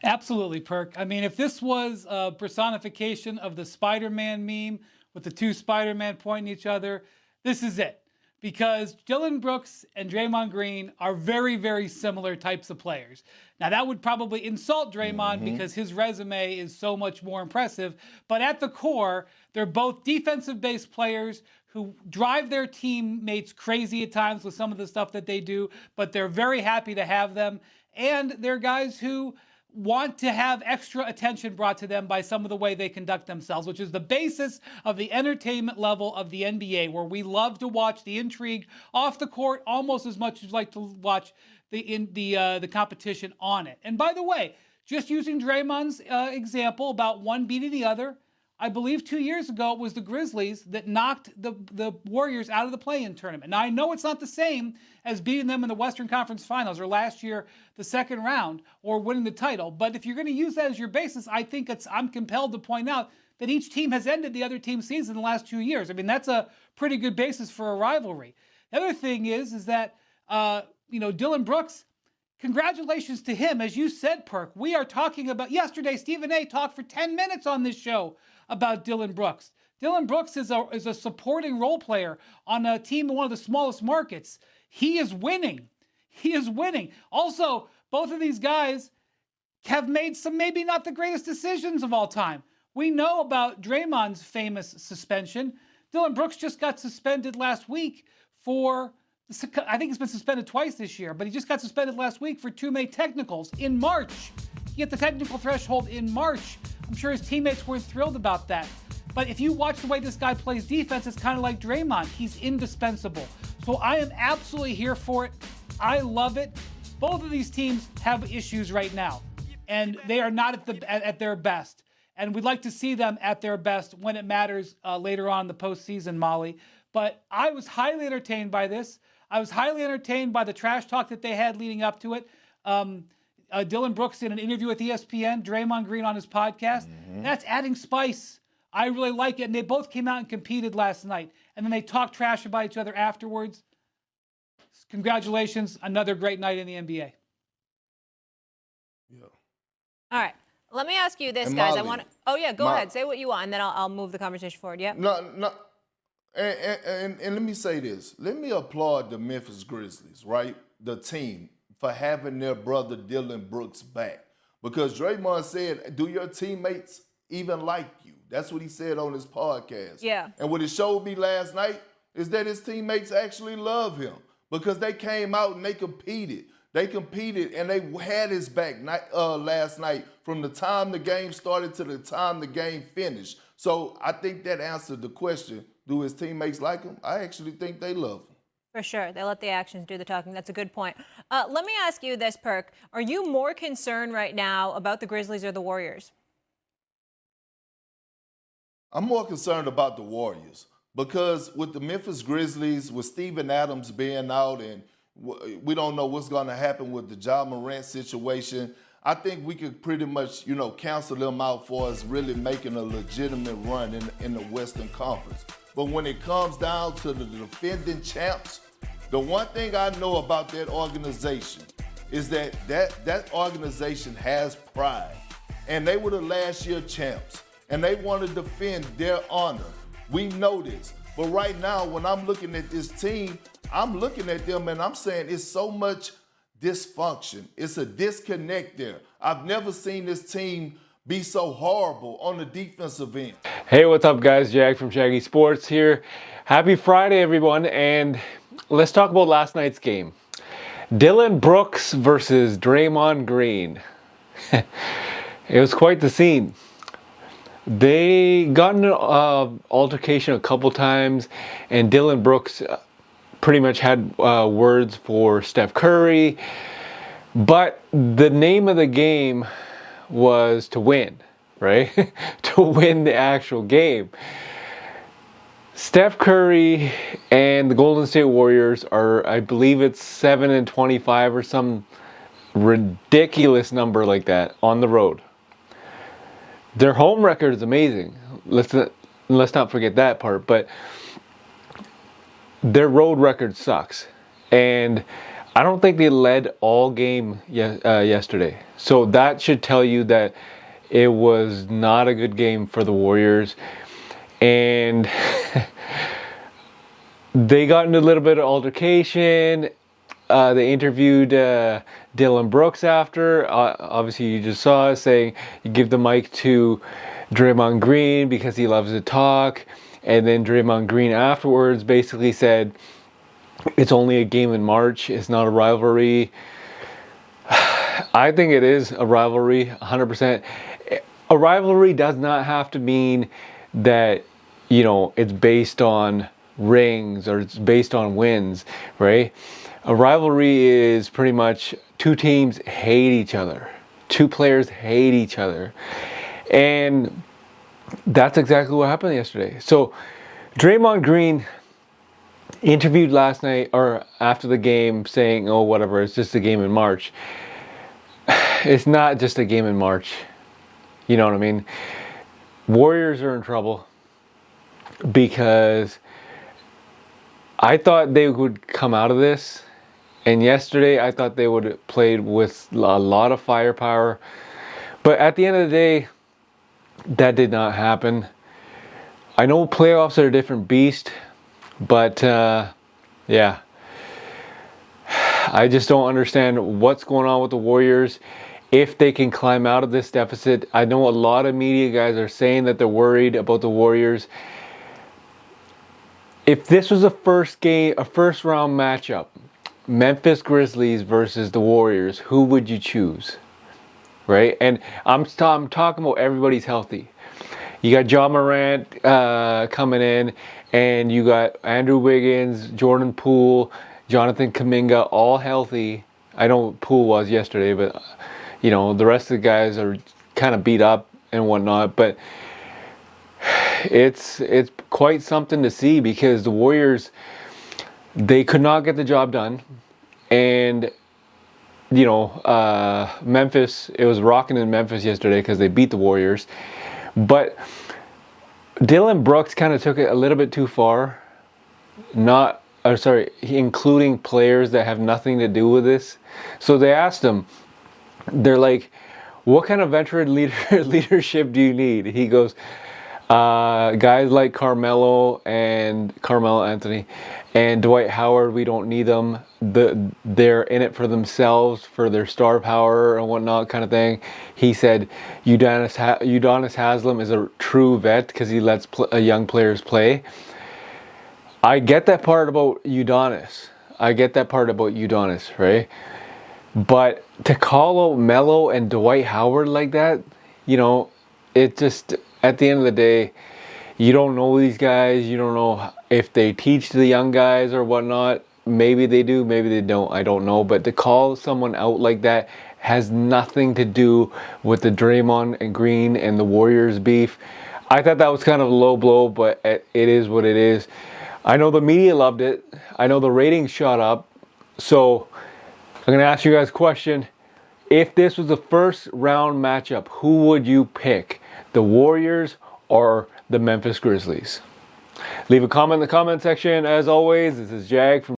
Absolutely, Perk. I mean, if this was a personification of the Spider-Man meme with the two Spider-Man pointing at each other, this is it. Because Dillon Brooks and Draymond Green are very, very similar types of players. Now, that would probably insult Draymond because his resume is so much more impressive. But at the core, they're both defensive-based players who drive their teammates crazy at times with some of the stuff that they do, but they're very happy to have them. And they're guys who want to have extra attention brought to them by some of the way they conduct themselves, which is the basis of the entertainment level of the NBA, where we love to watch the intrigue off the court almost as much as we like to watch the competition on it. And by the way, just using Draymond's example about one beating the other, I believe 2 years ago it was the Grizzlies that knocked the Warriors out of the play-in tournament. Now, I know it's not the same as beating them in the Western Conference Finals or last year the second round or winning the title, but if you're going to use that as your basis, I think I'm compelled to point out that each team has ended the other team's season in the last 2 years. I mean, that's a pretty good basis for a rivalry. The other thing is that Dillon Brooks, congratulations to him. As you said, Perk, we are talking about yesterday. Stephen A. talked for 10 minutes on this show about Dillon Brooks. Dillon Brooks is a supporting role player on a team in one of the smallest markets. He is winning. He is winning. Also, both of these guys have made some maybe not the greatest decisions of all time. We know about Draymond's famous suspension. Dillon Brooks just got suspended last week for, I think he's been suspended twice this year, but he just got suspended last week for 2 May technicals in March. He hit the technical threshold in March. I'm sure his teammates weren't thrilled about that. But if you watch the way this guy plays defense, it's kind of like Draymond. He's indispensable. So I am absolutely here for it. I love it. Both of these teams have issues right now, and they are not at their best. And we'd like to see them at their best when it matters later on in the postseason, Molly. But I was highly entertained by this. I was highly entertained by the trash talk that they had leading up to it. Dillon Brooks in an interview with ESPN, Draymond Green on his podcast. That's adding spice. I really like it. And they both came out and competed last night. And then they talked trash about each other afterwards. Congratulations. Another great night in the NBA. Yeah. All right. Let me ask you this, And guys. Molly, I want to. Oh, yeah, go ahead. Say what you want, and then I'll move the conversation forward. Yeah. No. And let me say this. Let me applaud the Memphis Grizzlies, right? The team, for having their brother Dillon Brooks back. Because Draymond said, do your teammates even like you? That's what he said on his podcast. Yeah. And what it showed me last night is that his teammates actually love him because they came out and they competed. They competed and they had his back last night from the time the game started to the time the game finished. So I think that answered the question, do his teammates like him? I actually think they love him. For sure. They let the actions do the talking. That's a good point. Let me ask you this, Perk. Are you more concerned right now about the Grizzlies or the Warriors? I'm more concerned about the Warriors because with the Memphis Grizzlies, with Steven Adams being out and we don't know what's going to happen with the Ja Morant situation, I think we could pretty much, cancel them out for us really making a legitimate run in the Western Conference. But when it comes down to the defending champs, the one thing I know about that organization is that organization has pride. And they were the last year champs. And they want to defend their honor. We know this. But right now, when I'm looking at this team, I'm looking at them and I'm saying it's so much dysfunction. It's a disconnect there. I've never seen this team be so horrible on the defensive end. Hey, what's up, guys? Jag from Shaggy Sports here. Happy Friday, everyone. And let's talk about last night's game. Dillon Brooks versus Draymond Green. It was quite the scene. They got in an altercation a couple times, and Dillon Brooks pretty much had words for Steph Curry. But the name of the game was to win, right? To win the actual game. Steph Curry and the Golden State Warriors are, I believe it's 7-25 or some ridiculous number like that on the road. Their home record is amazing. Let's not forget that part. But their road record sucks. And I don't think they led all game yesterday. So that should tell you that it was not a good game for the Warriors. And they got into a little bit of altercation. They interviewed Dylan Brooks after. Obviously, you just saw us saying you give the mic to Draymond Green because he loves to talk. And then Draymond Green afterwards basically said, it's only a game in March. It's not a rivalry. I think it is a rivalry, 100%. A rivalry does not have to mean that, you know, it's based on rings or it's based on wins, right? A rivalry is pretty much two teams hate each other. Two players hate each other. And that's exactly what happened yesterday. So Draymond Green interviewed last night or after the game saying, oh, whatever, it's just a game in March. It's not just a game in March. You know what I mean? Warriors are in trouble because I thought they would come out of this. And yesterday I thought they would have played with a lot of firepower. But at the end of the day, that did not happen. I know playoffs are a different beast, but yeah. I just don't understand what's going on with the Warriors. If they can climb out of this deficit. I know a lot of media guys are saying that they're worried about the Warriors. If this was a first round matchup, Memphis Grizzlies versus the Warriors, who would you choose? Right? And I'm talking about everybody's healthy. You got Ja Morant coming in, and you got Andrew Wiggins, Jordan Poole, Jonathan Kuminga, all healthy. I know Poole was yesterday, but you know, the rest of the guys are kind of beat up and whatnot. But it's quite something to see because the Warriors, they could not get the job done. And, you know, Memphis, it was rocking in Memphis yesterday because they beat the Warriors. But Dylan Brooks kind of took it a little bit too far. Including players that have nothing to do with this. So they asked him, they're like, what kind of veteran leadership do you need? He goes, guys like Carmelo Anthony and Dwight Howard, we don't need them. They're in it for themselves, for their star power and whatnot kind of thing. He said Udonis Haslem is a true vet because he lets young players play. I get that part about Udonis. Right? But to call out Melo and Dwight Howard like that, you know, it just, at the end of the day, you don't know these guys. You don't know if they teach the young guys or whatnot. Maybe they do, maybe they don't. I don't know. But to call someone out like that has nothing to do with the Draymond and Green and the Warriors beef. I thought that was kind of a low blow, but it is what it is. I know the media loved it. I know the ratings shot up. So I'm going to ask you guys a question. If this was the first round matchup, who would you pick? The Warriors or the Memphis Grizzlies? Leave a comment in the comment section. As always, this is Jag from